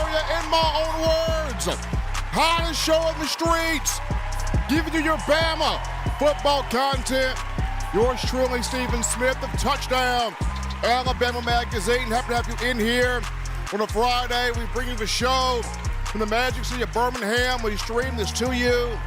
area, in my own words. Hottest show in the streets. Giving you your Bama football content. Yours truly, Stephen Smith of Touchdown Alabama Magazine. Happy to have you in here on a Friday. We bring you the show from the Magic City of Birmingham. We stream this to you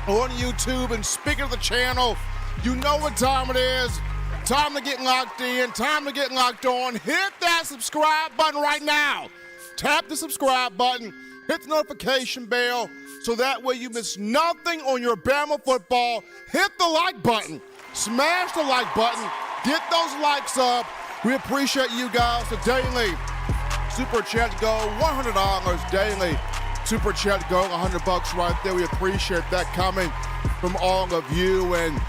on YouTube. And speaking of the channel, you know what time it is. Time to get locked in. Time to get locked on. Hit that subscribe button right now. Tap the subscribe button. Hit the notification bell so that way you miss nothing on your Bama football. Hit the like button. Smash the like button. Get those likes up. We appreciate you guys. The daily super chat to go $100 daily. Super chat to go $100 right there. We appreciate that coming from all of you. And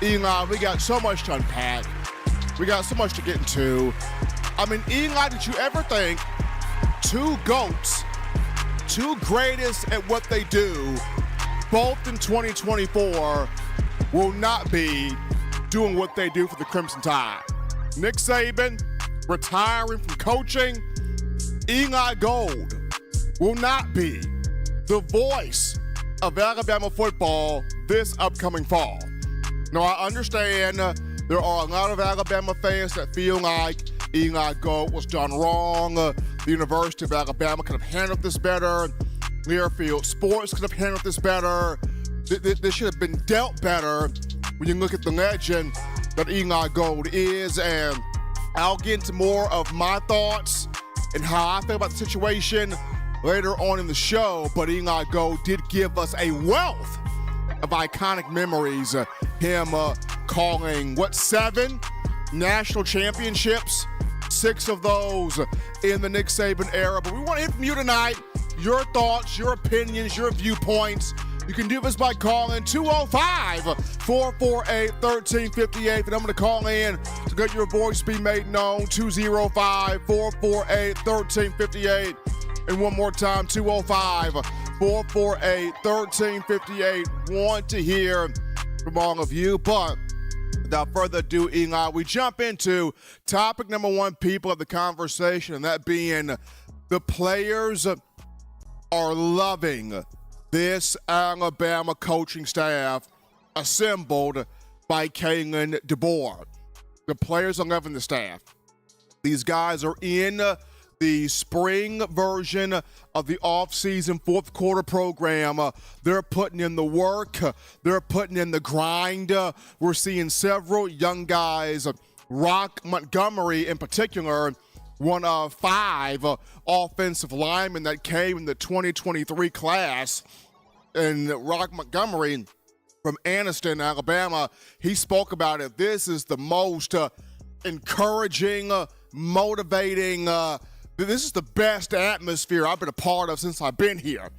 Eli, we got so much to unpack. We got so much to get into. I mean, Eli, did you ever think two GOATs, two greatest at what they do, both in 2024, will not be doing what they do for the Crimson Tide? Nick Saban retiring from coaching. Eli Gold will not be the voice of Alabama football this upcoming fall. Now, I understand there are a lot of Alabama fans that feel like Eli Gold was done wrong. The University of Alabama could have handled this better. Learfield Sports could have handled this better. This should have been dealt better when you look at the legend that Eli Gold is. And I'll get into more of my thoughts and how I feel about the situation later on in the show. But Eli Gold did give us a wealth of iconic memories. Him calling, 7 national championships? 6 of those in the Nick Saban era. But we want to hear from you tonight. Your thoughts, your opinions, your viewpoints. You can do this by calling 205-448-1358. The number to call in to get your voice be made known, 205-448-1358. And one more time, 205-448-1358. Want to hear from all of you. But without further ado, Eli, we jump into topic number one, people of the conversation, and that being the players are loving this Alabama coaching staff assembled by Kalen DeBoer. The players are loving the staff. These guys are in the spring version of the offseason fourth quarter program. They're putting in the work. They're putting in the grind. We're seeing several young guys, Rock Montgomery in particular, one of 5 offensive linemen that came in the 2023 class. And Rock Montgomery from Anniston, Alabama, he spoke about it. This is the most encouraging, motivating, this is the best atmosphere I've been a part of since I've been here.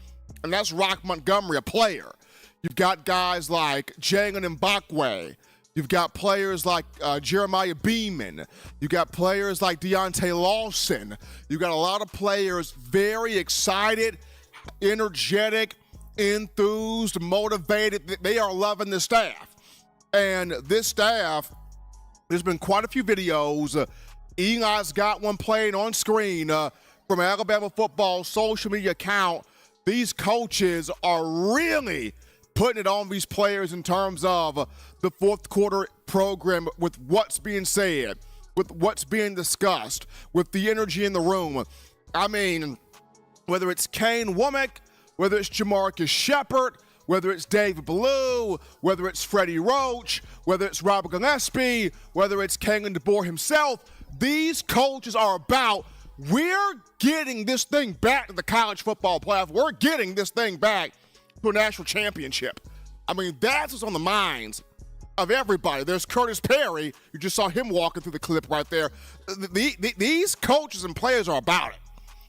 And that's Rock Montgomery, a player. You've got guys like Jalen Mbakwe. You've got players like Jeremiah Beeman. You've got players like Deontay Lawson. You've got a lot of players very excited, energetic, enthused, motivated. They are loving the staff. And this staff, there's been quite a few videos. Eli's got one playing on screen from Alabama football social media account. These coaches are really putting it on these players in terms of the fourth quarter program, with what's being said, with what's being discussed, with the energy in the room. I mean, whether it's Kane Womack, whether it's Jamarcus Shepard, whether it's David Ballou, whether it's Freddie Roach, whether it's Robert Gillespie, whether it's Kalen DeBoer himself, these coaches are about, we're getting this thing back to the college football playoff. We're getting this thing back to a national championship. I mean, that's what's on the minds of everybody. There's Curtis Perry. You just saw him walking through the clip right there. These coaches and players are about it.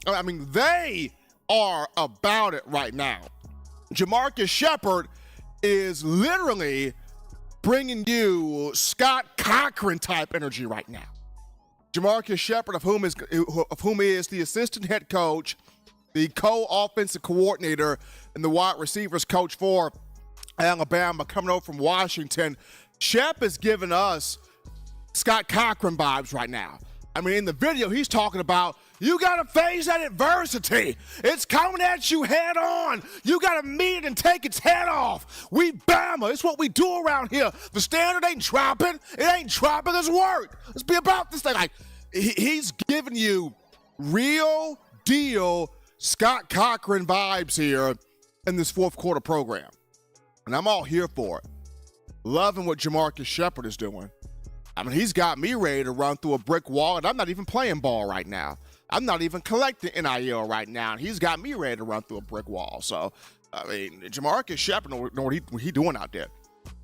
I mean, they are about it right now. Jamarcus Shepard is literally bringing you Scott Cochran type energy right now. Jamarcus Shepard, of whom is the assistant head coach, the co-offensive coordinator, and the wide receivers coach for Alabama, coming over from Washington. Shep is giving us Scott Cochran vibes right now. I mean, in the video, he's talking about You got to face that adversity. It's coming at you head on. You got to meet it and take its head off. We Bama. It's what we do around here. The standard ain't dropping. It ain't dropping. There's work. Let's be about this thing. Like, he's giving you real deal Scott Cochran vibes here in this fourth quarter program. And I'm all here for it. Loving what Jamarcus Shepard is doing. I mean, he's got me ready to run through a brick wall, and I'm not even playing ball right now. I'm not even collecting NIL right now, and he's got me ready to run through a brick wall. So, I mean, Jamarcus Shepard know what he doing out there.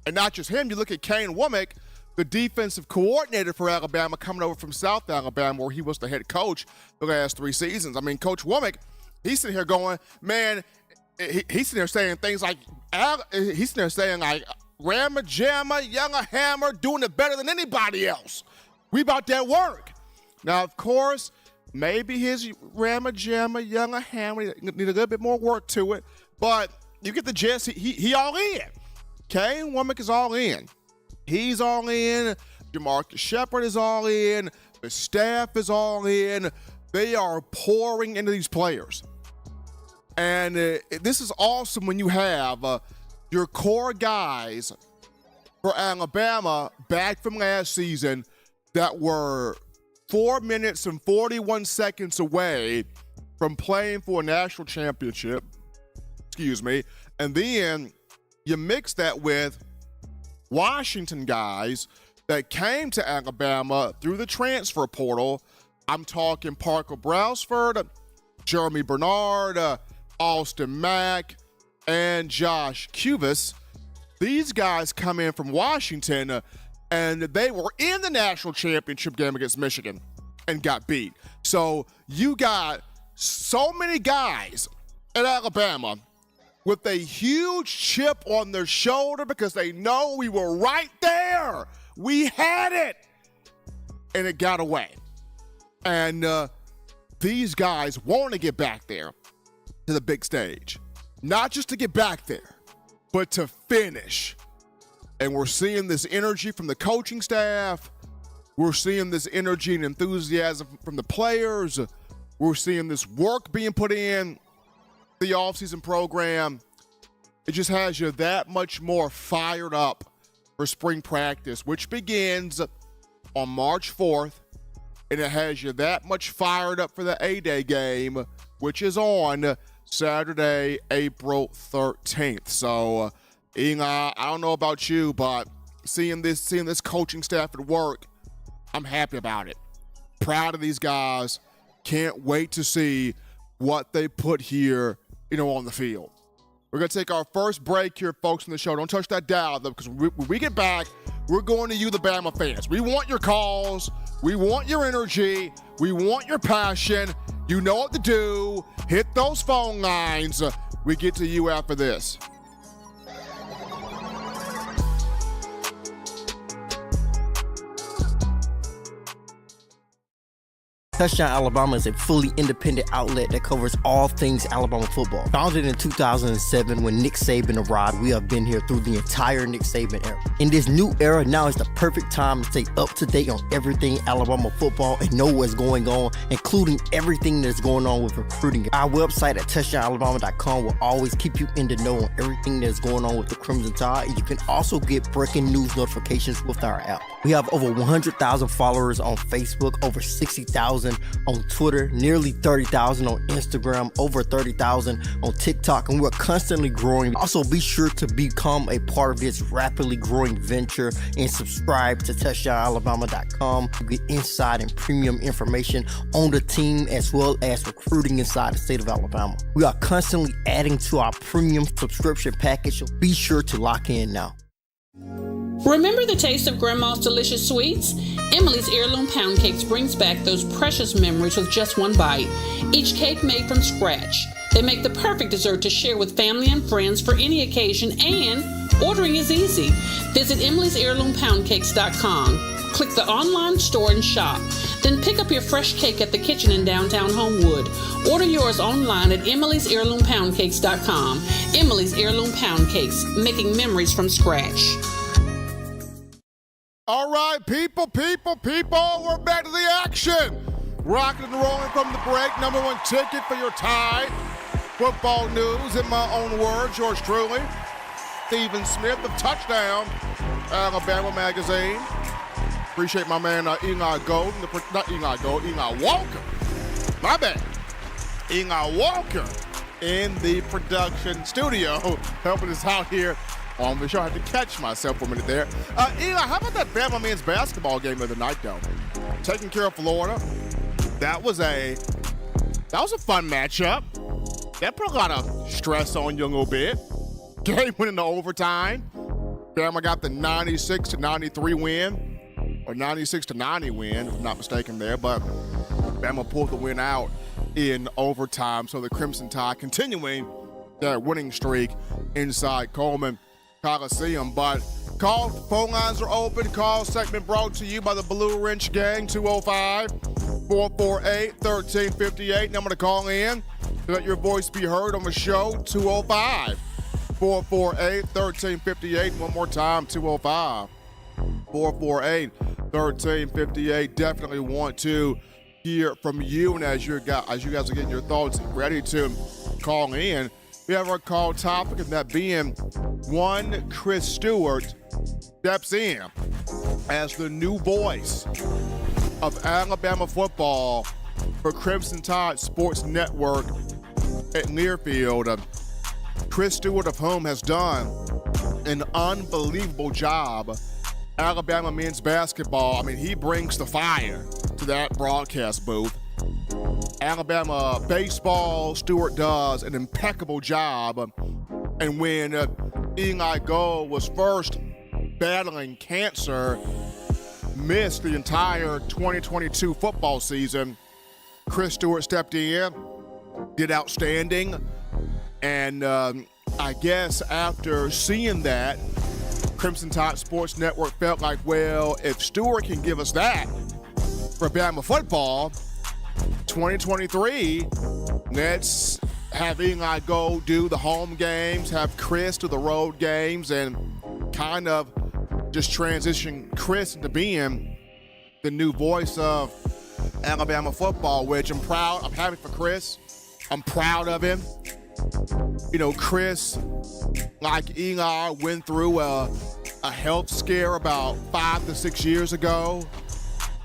And not just him. You look at Kane Womack, the defensive coordinator for Alabama, coming over from South Alabama, where he was the head coach the last 3 seasons. I mean, Coach Womack, he's sitting here going, man, he's sitting there saying things like, Ramma Jamma, Younger Hammer, doing it better than anybody else. We about that work. Now, of course, maybe his Ramma Jamma, Younger Hammer need a little bit more work to it, but you get the gist. He all in. Kane Womack is all in. He's all in. Jamarcus Shepard is all in. The staff is all in. They are pouring into these players. And this is awesome when you have your core guys for Alabama back from last season that were 4 minutes and 41 seconds away from playing for a national championship. And then you mix that with Washington guys that came to Alabama through the transfer portal. I'm talking Parker Browsford, Jeremy Bernard, Austin Mack, and Josh Cuvis. These guys come in from Washington, and they were in the national championship game against Michigan and got beat. So you got so many guys at Alabama with a huge chip on their shoulder because they know we were right there. We had it. And it got away. And these guys want to get back there to the big stage. Not just to get back there, but to finish. And we're seeing this energy from the coaching staff. We're seeing this energy and enthusiasm from the players. We're seeing this work being put in the offseason program. It just has you that much more fired up for spring practice, which begins on March 4th. And it has you that much fired up for the A-Day game, which is on Saturday, April 13th. So, Eli, I don't know about you, but seeing this coaching staff at work, I'm happy about it. Proud of these guys. Can't wait to see what they put here, on the field. We're going to take our first break here, folks, on the show. Don't touch that dial, though, because when we get back, we're going to you, the Bama fans. We want your calls. We want your energy. We want your passion. You know what to do. Hit those phone lines. We get to you after this. Touchdown Alabama is a fully independent outlet that covers all things Alabama football. Founded in 2007 when Nick Saban arrived, we have been here through the entire Nick Saban era. In this new era, now is the perfect time to stay up to date on everything Alabama football and know what's going on, including everything that's going on with recruiting. Our website at touchdownalabama.com will always keep you in the know on everything that's going on with the Crimson Tide. And you can also get breaking news notifications with our app. We have over 100,000 followers on Facebook, over 60,000 on Twitter, nearly 30,000 on Instagram, over 30,000 on TikTok, and we're constantly growing. Also, be sure to become a part of this rapidly growing venture and subscribe to touchdownalabama.com to get inside and premium information on the team as well as recruiting inside the state of Alabama. We are constantly adding to our premium subscription package, so be sure to lock in now. Remember the taste of Grandma's delicious sweets? Emily's Heirloom Pound Cakes brings back those precious memories with just one bite. Each cake made from scratch. They make the perfect dessert to share with family and friends for any occasion, and ordering is easy. Visit emily'sheirloompoundcakes.com. Click the online store and shop. Then pick up your fresh cake at the kitchen in downtown Homewood. Order yours online at emily'sheirloompoundcakes.com. Emily's Heirloom Pound Cakes, making memories from scratch. All right, people, we're back to the action. Rocking and rolling from the break. Number one ticket for your Tide football news. In my own words, yours truly, Stephen Smith of Touchdown Alabama Magazine. Appreciate my man Eli Gold, Eli Walker. My bad. Eli Walker in the production studio, helping us out here on the show. I had to catch myself for a minute there. Eli, how about that Bama men's basketball game of the night, though? Taking care of Florida. That was a fun matchup. That put a lot of stress on you a little bit. Game went into overtime. Bama got the 96-93 win, or 96-90 win, if I'm not mistaken there. But Bama pulled the win out in overtime. So the Crimson Tide continuing their winning streak inside Coleman Coliseum. But phone lines are open. Call segment brought to you by the Blue Wrench Gang, 205-448-1358. Number to call in to let your voice be heard on the show, 205-448-1358. One more time, 205-448-1358. Definitely want to hear from you. And as you guys are getting your thoughts ready to call in, we have our call topic, and that being one Chris Stewart steps in as the new voice of Alabama football for Crimson Tide Sports Network at Learfield. Chris Stewart, of whom has done an unbelievable job. Alabama men's basketball, I mean, he brings the fire to that broadcast booth. Alabama baseball, Stewart does an impeccable job. And when Eli Gold was first battling cancer, missed the entire 2022 football season, Chris Stewart stepped in, did outstanding. And I guess after seeing that, Crimson Tide Sports Network felt like, well, if Stewart can give us that for Bama football, 2023, let's have Eli Gold do the home games, have Chris do the road games, and kind of just transition Chris into being the new voice of Alabama football, which I'm proud. I'm happy for Chris. I'm proud of him. You know, Chris, like Eli, went through a health scare about 5 to 6 years ago.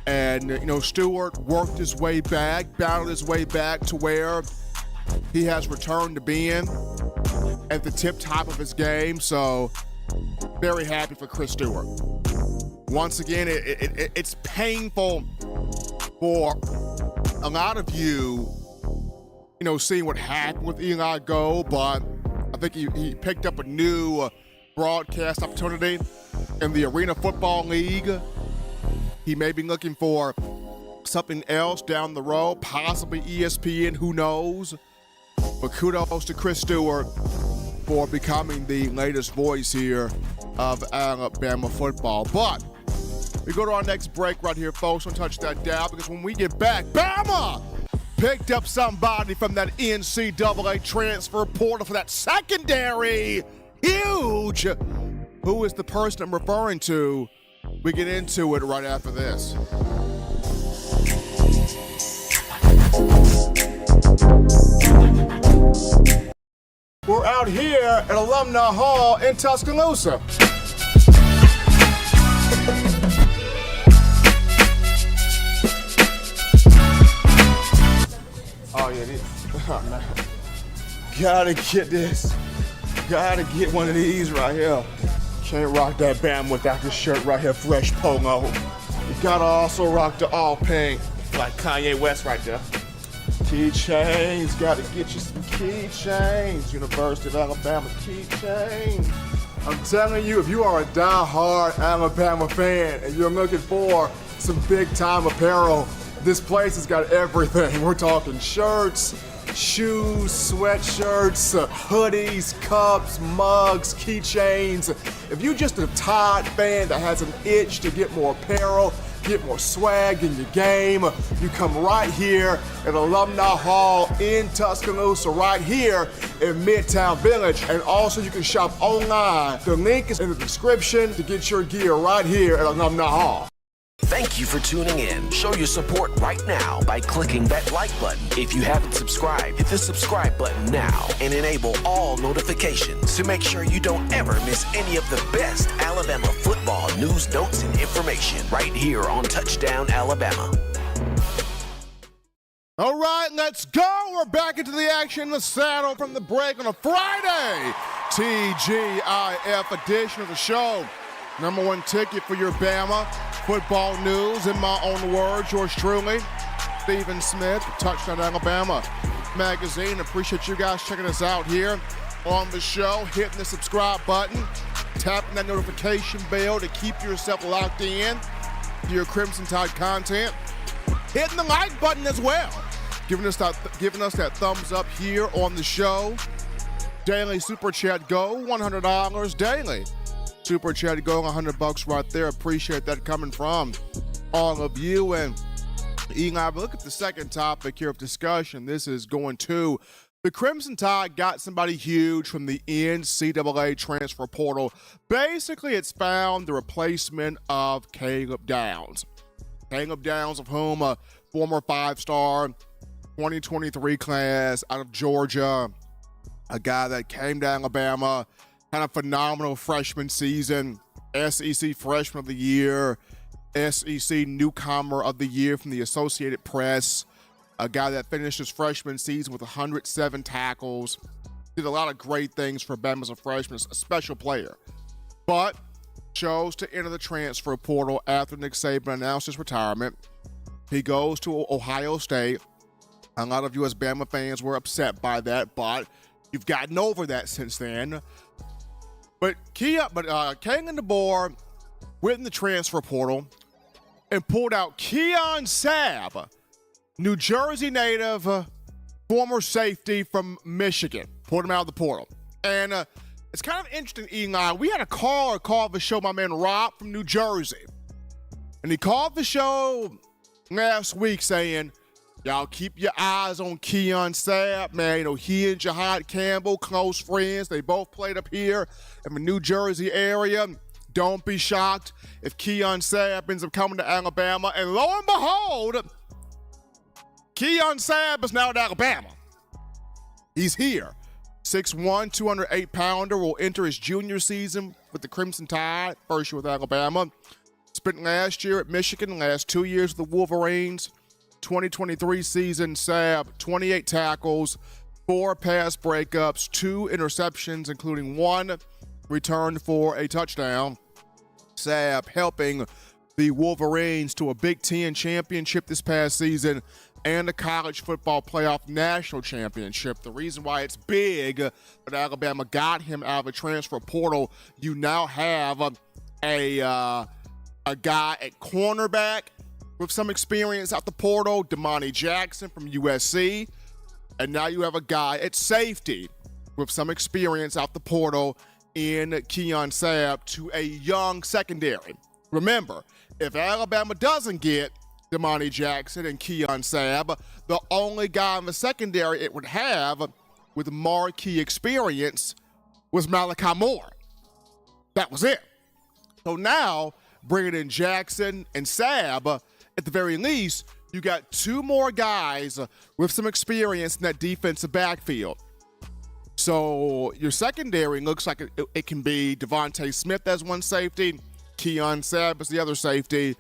And, you know, Stewart worked his way back, battled his way back to where he has returned to being at the tip top of his game. So, very happy for Chris Stewart. Once again, it's painful for a lot of you, you know, seeing what happened with Eli Gold, but I think he picked up a new broadcast opportunity in the Arena Football League. He may be looking for something else down the road, possibly ESPN, who knows. But kudos to Chris Stewart for becoming the latest voice here of Alabama football. But we go to our next break right here, folks. Don't touch that dial, because when we get back, Bama picked up somebody from that NCAA transfer portal for that secondary. Huge. Who is the person I'm referring to? We get into it right after this. We're out here at Alumni Hall in Tuscaloosa. Oh yeah, oh, man. Gotta get this. Gotta get one of these right here. Can't rock that Bama without this shirt right here, fresh polo. You gotta also rock the all pink, like Kanye West right there. Keychains, gotta get you some keychains. University of Alabama keychains. I'm telling you, if you are a die-hard Alabama fan and you're looking for some big-time apparel, this place has got everything. We're talking shirts, shoes, sweatshirts, hoodies, cups, mugs, keychains. If you're just a Tide fan that has an itch to get more apparel, get more swag in your game, you come right here at Alumni Hall in Tuscaloosa, right here in Midtown Village. And also you can shop online. The link is in the description to get your gear right here at Alumni Hall. Thank you for tuning in. Show your support right now by clicking that like button. If you haven't subscribed, hit the subscribe button now and enable all notifications to make sure you don't ever miss any of the best Alabama football news, notes, and information right here on Touchdown Alabama. All right, let's go. We're back into the action in the saddle from the break on a Friday. TGIF edition of the show. Number one ticket for your Bama football news. In my own words, yours truly, Stephen Smith, Touchdown Alabama magazine. Appreciate you guys checking us out here on the show. Hitting the subscribe button, tapping that notification bell to keep yourself locked in to your Crimson Tide content. Hitting the like button as well. Giving us that thumbs up here on the show. Daily Super Chat Go, $100 daily. Super Chat Go, $100 right there. Appreciate that coming from all of you. And Eli, look at the second topic here of discussion. This is going to the Crimson Tide got somebody huge from the NCAA transfer portal. Basically, it's found the replacement of Caleb Downs. Caleb Downs, of whom a former five-star 2023 class out of Georgia, a guy that came to Alabama, had a phenomenal freshman season, SEC Freshman of the Year, SEC Newcomer of the Year from the Associated Press, a guy that finished his freshman season with 107 tackles, did a lot of great things for Bama as a freshman, a special player, but chose to enter the transfer portal after Nick Saban announced his retirement. He goes to Ohio State. A lot of you as Bama fans were upset by that, but you've gotten over that since then. But King and DeBoer went in the transfer portal and pulled out Keon Sabb, New Jersey native, former safety from Michigan. Pulled him out of the portal. And it's kind of interesting, Eli. We had a caller call the show, my man Rob from New Jersey. And he called the show last week saying, y'all keep your eyes on Keon Sabb, man. You know, he and Jahad Campbell, close friends. They both played up here in the New Jersey area. Don't be shocked if Keon Sabb ends up coming to Alabama. And lo and behold, Keon Sabb is now at Alabama. He's here. 6'1", 208-pounder, will enter his junior season with the Crimson Tide, first year with Alabama. Spent last year at Michigan, last 2 years with the Wolverines. 2023 season, Sabb, 28 tackles, 4 pass breakups, 2 interceptions, including 1 return for a touchdown. Sabb helping the Wolverines to a Big Ten championship this past season and a college football playoff national championship. The reason why it's big that Alabama got him out of the transfer portal, you now have a guy at cornerback with some experience out the portal, Damani Jackson from USC. And now you have a guy at safety with some experience out the portal in Keon Sabb to a young secondary. Remember, if Alabama doesn't get Damani Jackson and Keon Sabb, the only guy in the secondary it would have with marquee experience was Malachi Moore. That was it. So now, bringing in Jackson and Sabb, at the very least, you got 2 more guys with some experience in that defensive backfield. So your secondary looks like it can be Devontae Smith as one safety, Keon Sabb as the other safety.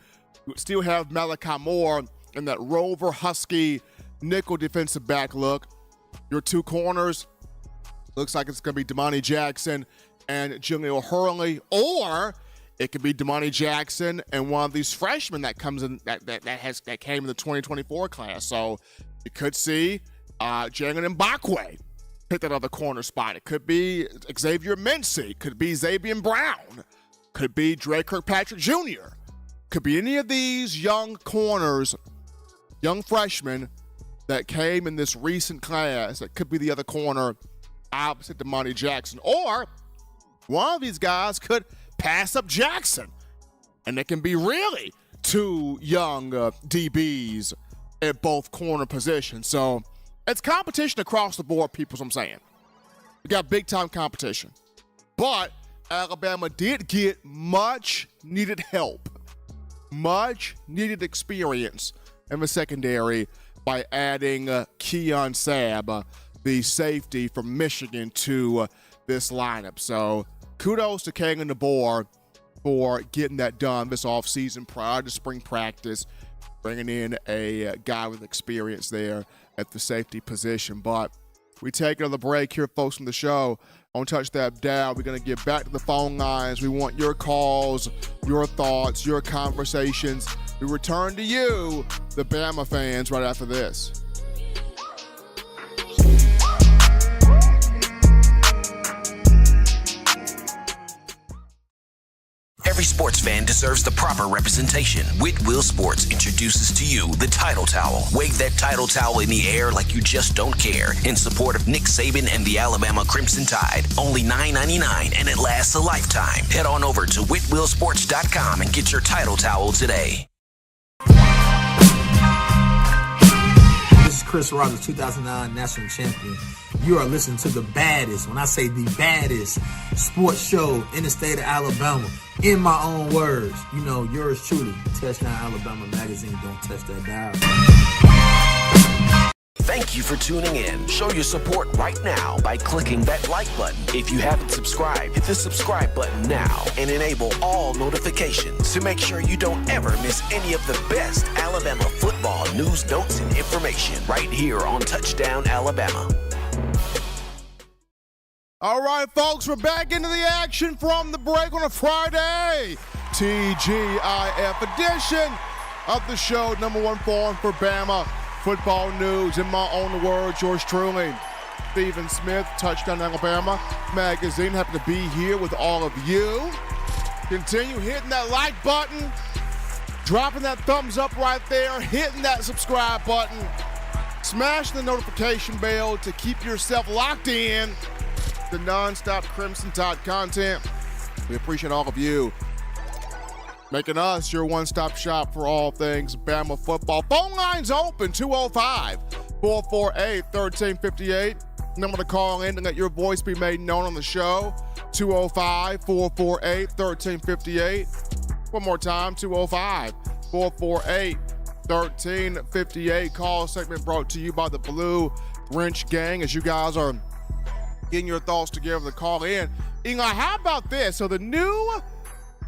You still have Malachi Moore in that Rover Husky nickel defensive back look. Your 2 corners, looks like it's going to be Damani Jackson and Jaleel Hurley, or it could be Damani Jackson and one of these freshmen that comes in that came in the 2024 class. So you could see Jalen Mbakwe hit that other corner spot. It could be Xavier Mincy. Could be Xavier Brown. Could be Dre Kirkpatrick Jr. Could be any of these young corners, young freshmen that came in this recent class. That could be the other corner opposite Damani Jackson. Or one of these guys could pass up Jackson, and it can be really 2 young DBs at both corner positions. So it's competition across the board, people, I'm saying. We got big-time competition. But Alabama did get much-needed help much needed experience in the secondary by adding Keon Sabb, the safety from Michigan, to this lineup. So kudos to Kangan DeBoer for getting that done this offseason prior to spring practice, bringing in a guy with experience there at the safety position. But we take another break here, folks, from the show. On Touch That Down, we're going to get back to the phone lines. We want your calls, your thoughts, your conversations. We return to you, the Bama fans, right after this. Every sports fan deserves the proper representation. Whitwell Sports introduces to you the Title Towel. Wave that Title Towel in the air like you just don't care in support of Nick Saban and the Alabama Crimson Tide. Only $9.99 and it lasts a lifetime. Head on over to whitwellsports.com and get your Title Towel today. This is Chris Rogers, 2009 national champion. You are listening to the baddest, when I say the baddest, sports show in the state of Alabama. In my own words, you know, yours truly, Touchdown Alabama Magazine. Don't touch that dial. Thank you for tuning in. Show your support right now by clicking that like button. If you haven't subscribed, hit the subscribe button now and enable all notifications to make sure you don't ever miss any of the best Alabama football news, notes, and information right here on Touchdown Alabama. All right, folks, we're back into the action from the break on a Friday. TGIF edition of the show, number one forum for Bama football news. In my own words, yours truly, Stephen Smith, Touchdown Alabama Magazine. Happy to be here with all of you. Continue hitting that like button, dropping that thumbs up right there, hitting that subscribe button, smash the notification bell to keep yourself locked in the non-stop Crimson Tide content. We appreciate all of you making us your one-stop shop for all things Bama football. Phone lines open, 205-448-1358. Number to call in to let your voice be made known on the show, 205-448-1358. One more time, 205-448-1358. Call segment brought to you by the Blue Wrench Gang. As you guys are getting your thoughts together to call in. Eli, how about this? So the new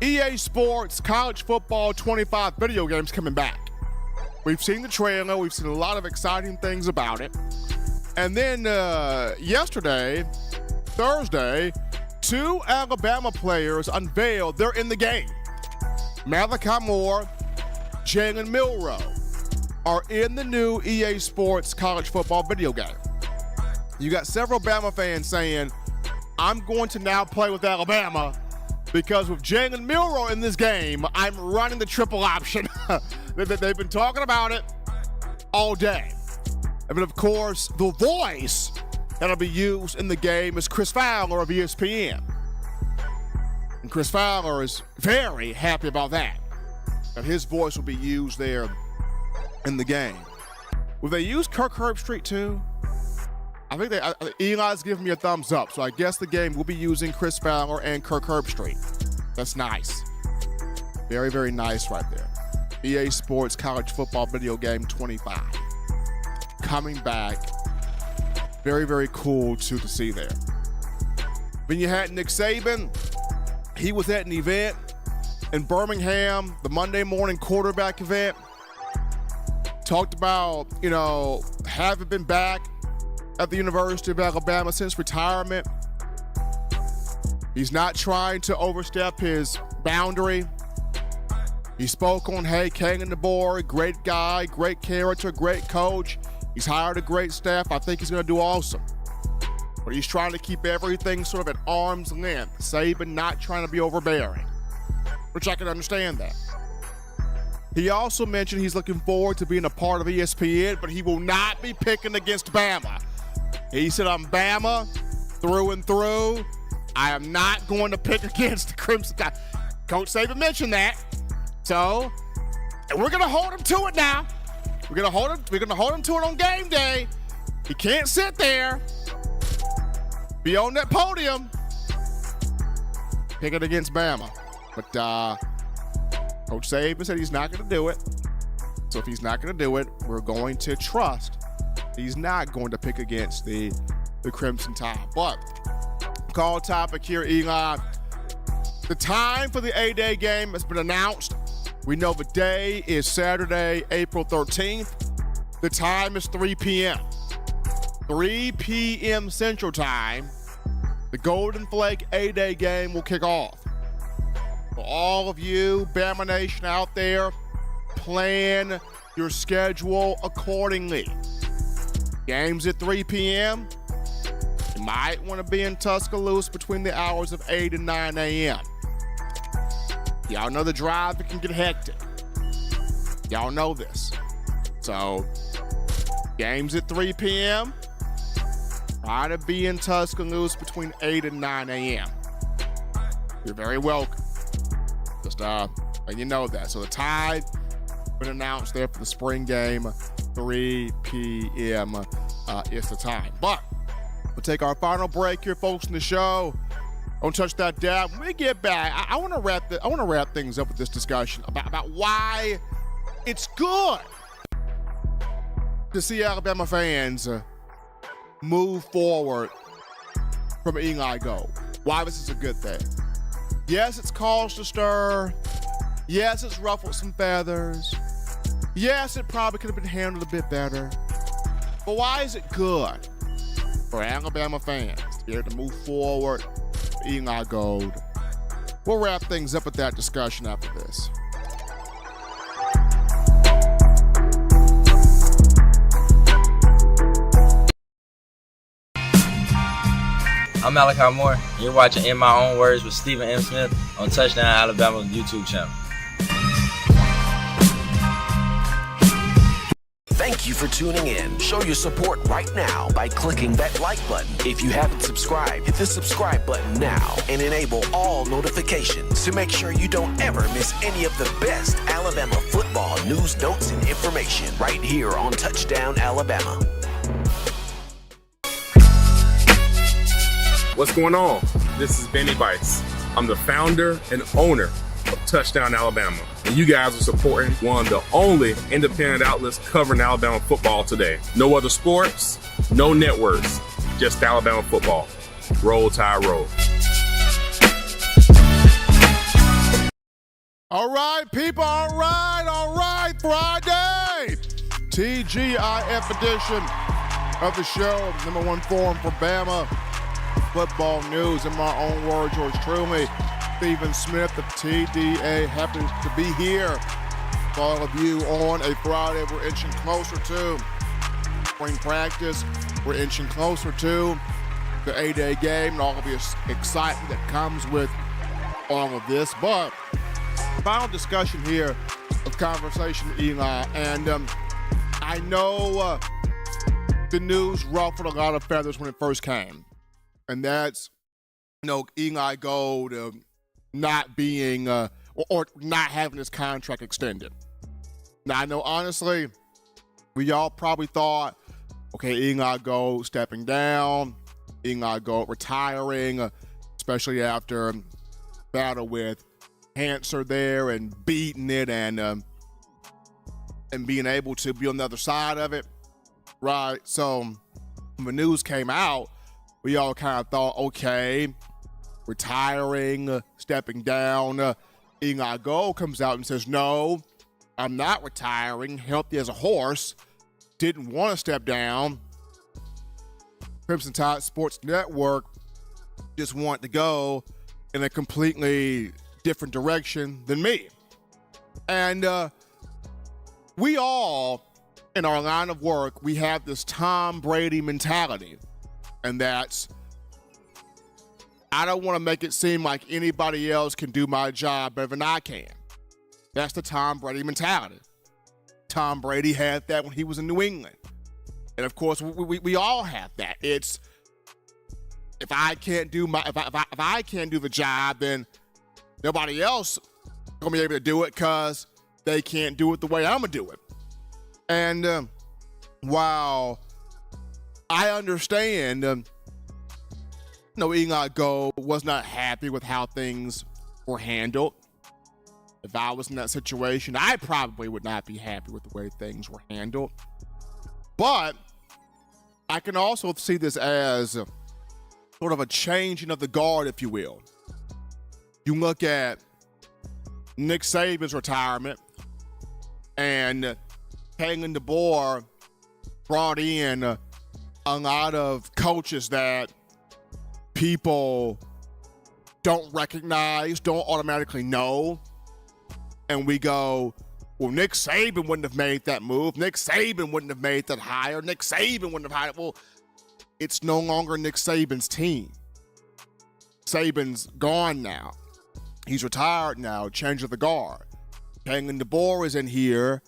EA Sports College Football 25 video game's coming back. We've seen the trailer. We've seen a lot of exciting things about it. And then Thursday, two Alabama players unveiled they're in the game. Malachi Moore, Jalen Milroe are in the new EA Sports College Football video game. You got several Bama fans saying, I'm going to now play with Alabama because with Jalen Milroe in this game, I'm running the triple option. They've been talking about it all day. And then, of course, the voice that'll be used in the game is Chris Fowler of ESPN. And Chris Fowler is very happy about that his voice will be used there in the game. Will they use Kirk Herbstreit too? I think Eli's giving me a thumbs up, so I guess the game will be using Chris Fowler and Kirk Herbstreit. That's nice. Very, very nice right there. EA Sports College Football Video Game 25. Coming back. Very, very cool to see there. Then you had Nick Saban. He was at an event in Birmingham, the Monday morning quarterback event. Talked about, haven't been back at the University of Alabama since retirement. He's not trying to overstep his boundary. He spoke on, Kangan DeBoer, great guy, great character, great coach. He's hired a great staff. I think he's going to do awesome. But he's trying to keep everything sort of at arm's length. Saban not trying to be overbearing, which I can understand that. He also mentioned he's looking forward to being a part of ESPN, but he will not be picking against Bama. He said, I'm Bama through and through. I am not going to pick against the Crimson Tide. Coach Saban mentioned that. So, and we're going to hold him to it now. We're going to hold him to it on game day. He can't sit there, be on that podium, picking against Bama. But Coach Saban said he's not going to do it. So if he's not going to do it, we're going to trust he's not going to pick against the Crimson Tide. But call topic here, Eli. The time for the A-Day game has been announced. We know the day is Saturday, April 13th. The time is 3 p.m. 3 p.m. Central Time. The Golden Flake A-Day game will kick off. For all of you Bama Nation out there, plan your schedule accordingly. Games at 3 p.m. You might want to be in Tuscaloosa between the hours of 8 and 9 a.m. Y'all know the drive, it can get hectic. Y'all know this. So, games at 3 p.m. Try to be in Tuscaloosa between 8 and 9 a.m. You're very welcome. Just and you know that. So the Tide been announced there for the spring game. 3 p.m. Is the time. But we'll take our final break here, folks, in the show. Don't touch that dab. When we get back, I want to wrap things up with this discussion about why it's good to see Alabama fans move forward from Eli Gold. Why this is a good thing. Yes, it's caused a stir. Yes, it's ruffled some feathers. Yes, it probably could have been handled a bit better. But why is it good for Alabama fans to be able to move forward with Eli Gold? We'll wrap things up with that discussion after this. I'm Malachi Moore, and you're watching In My Own Words with Stephen M. Smith on Touchdown Alabama YouTube channel. Thank you for tuning in. Show your support right now by clicking that like button. If you haven't subscribed, hit the subscribe button now and enable all notifications to make sure you don't ever miss any of the best Alabama football news, notes, and information right here on Touchdown Alabama. What's going on? This is Benny Bites. I'm the founder and owner of Touchdown Alabama. And you guys are supporting one of the only independent outlets covering Alabama football today. No other sports, no networks, just Alabama football. Roll Tide Roll. All right, people, all right. Friday, TGIF edition of the show, number one forum for Bama football news. In my own words, yours truly, Stephen Smith of TDA. Happy to be here with all of you on a Friday. We're inching closer to spring practice. We're inching closer to the A-Day game and all of the excitement that comes with all of this. But final discussion here of conversation with Eli. And I know the news ruffled a lot of feathers when it first came. And that's, Eli Gold not being or not having his contract extended. Now, I know, honestly, we all probably thought, okay, Eli Gold stepping down, Eli Gold retiring, especially after battle with cancer there and beating it and being able to be on the other side of it, right? So when the news came out, we all kind of thought, okay, retiring, stepping down. Eli Gold comes out and says, no, I'm not retiring, healthy as a horse, didn't want to step down. Crimson Tide Sports Network just wanted to go in a completely different direction than me. And we all, in our line of work, we have this Tom Brady mentality. And that's, I don't want to make it seem like anybody else can do my job better than I can. That's the Tom Brady mentality. Tom Brady had that when he was in New England. And of course, we all have that. It's, if I can't do if I can't do the job, then nobody else gonna be able to do it because they can't do it the way I'm gonna do it. And while I understand, Eli Gold was not happy with how things were handled. If I was in that situation, I probably would not be happy with the way things were handled. But I can also see this as sort of a changing of the guard, if you will. You look at Nick Saban's retirement, and Kalen DeBoer brought in a lot of coaches that people don't recognize, don't automatically know. And we go, well, Nick Saban wouldn't have made that move. Nick Saban wouldn't have made that hire. Nick Saban wouldn't have hired. Well, it's no longer Nick Saban's team. Saban's gone now. He's retired now, change of the guard. Kalen DeBoer is in here.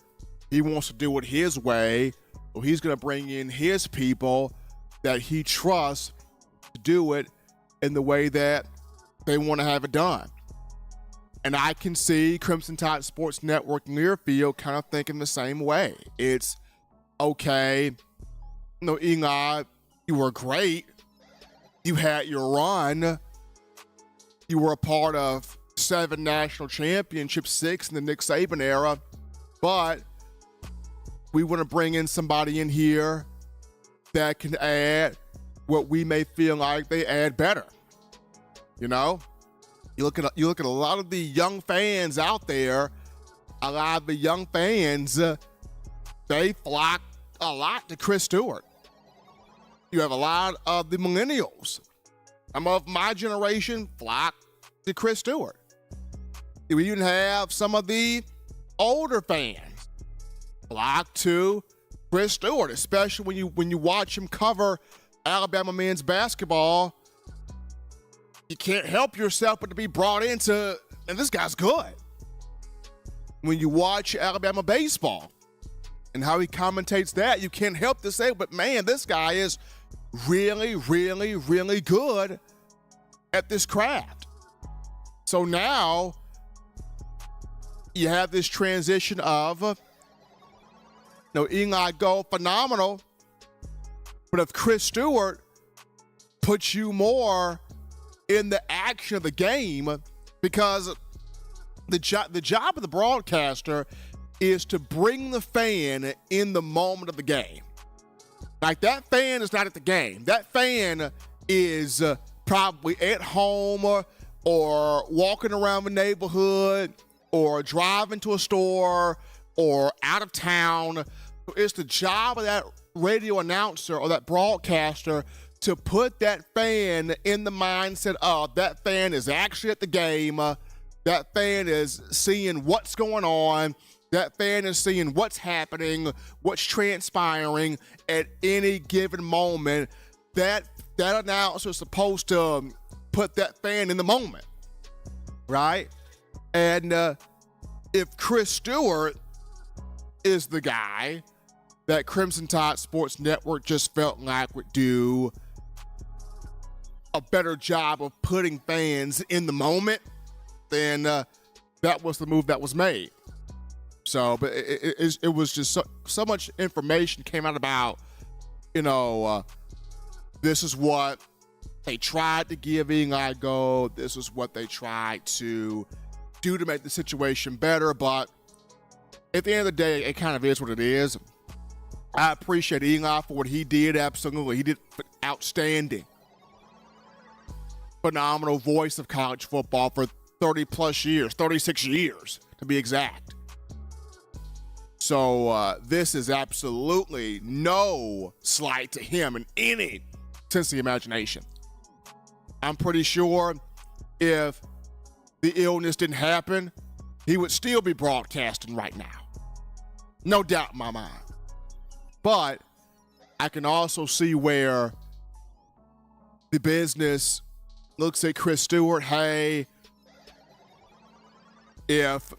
He wants to do it his way. So he's going to bring in his people that he trusts to do it in the way that they want to have it done. And I can see Crimson Tide Sports Network Learfield kind of thinking the same way. It's okay. Eli, you were great. You had your run. You were a part of 7 national championships, 6 in the Nick Saban era. But we want to bring in somebody in here that can add what we may feel like they add better. You know? You look at a lot of the young fans out there. A lot of the young fans, they flock a lot to Chris Stewart. You have a lot of the millennials. Some of my generation flock to Chris Stewart. You even have some of the older fans flock to Chris Stewart, especially when you watch him cover Alabama men's basketball. You can't help yourself but to be brought into, and this guy's good. When you watch Alabama baseball and how he commentates that, you can't help to say, but man, this guy is really, really, really good at this craft. So now you have this transition of, Eli Gold, phenomenal, but if Chris Stewart puts you more in the action of the game, because the job of the broadcaster is to bring the fan in the moment of the game. Like, that fan is not at the game. That fan is probably at home or walking around the neighborhood or driving to a store or out of town. It's the job of that radio announcer or that broadcaster to put that fan in the mindset of that fan is actually at the game. That fan is seeing what's going on. That fan is seeing what's happening, what's transpiring at any given moment. That announcer is supposed to put that fan in the moment, right? And if Chris Stewart is the guy that Crimson Tide Sports Network just felt like would do a better job of putting fans in the moment, then that was the move that was made. So, but it was just so much information came out about, this is what they tried to give Eli Gold. This is what they tried to do to make the situation better. But at the end of the day, it kind of is what it is. I appreciate Eli for what he did. Absolutely. He did outstanding. Phenomenal voice of college football for 30 plus years, 36 years to be exact. So this is absolutely no slight to him in any sense of the imagination. I'm pretty sure if the illness didn't happen, he would still be broadcasting right now. No doubt in my mind. But I can also see where the business looks at Chris Stewart. Hey, if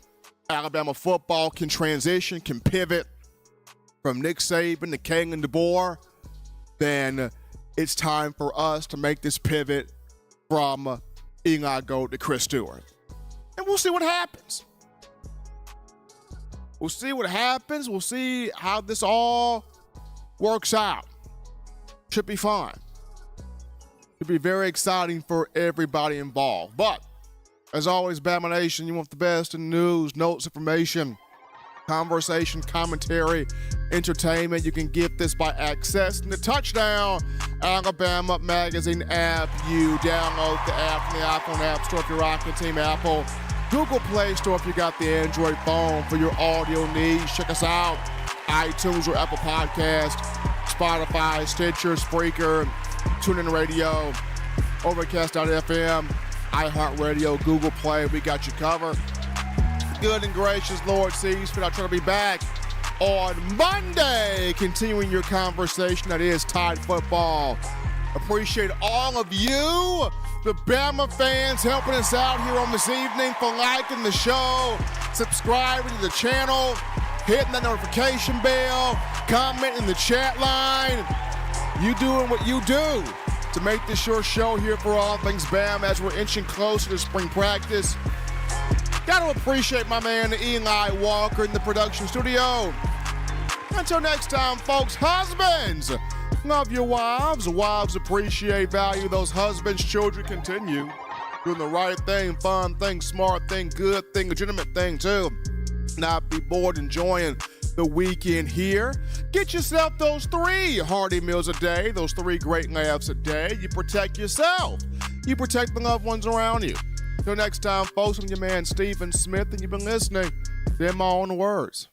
Alabama football can transition, can pivot from Nick Saban to Kalen DeBoer, then it's time for us to make this pivot from Eli Gold to Chris Stewart. And we'll see what happens. We'll see what happens. We'll see how this all works out. Should be fun. Should be very exciting for everybody involved. But As always, Bama Nation, you want the best in news, notes, information, conversation, commentary, entertainment. You can get this by accessing the Touchdown Alabama Magazine app. You download the app from the iPhone App Store if you're rocking Team Apple, Google Play Store if you got the Android phone for your audio needs. Check us out, iTunes or Apple Podcast, Spotify, Stitcher, Spreaker, TuneIn Radio, Overcast.fm, iHeartRadio, Google Play. We got you covered. Good and gracious Lord sees fit. I'm trying to be back on Monday, continuing your conversation that is Tide football. Appreciate all of you, the Bama fans, helping us out here on this evening, for liking the show, subscribing to the channel, hitting that notification bell, comment in the chat line. You doing what you do to make this your show here for all things Bama as we're inching closer to spring practice. Got to appreciate my man Eli Walker in the production studio. Until next time, folks, husbands, love your wives. Wives appreciate, value those husbands. Children continue doing the right thing, fun thing, smart thing, good thing, legitimate thing too. Not be bored, enjoying the weekend here. Get yourself those 3 hearty meals a day, those 3 great laughs a day. You protect yourself. You protect the loved ones around you. Till next time, folks, I'm your man Stephen Smith, and you've been listening to In My Own Words.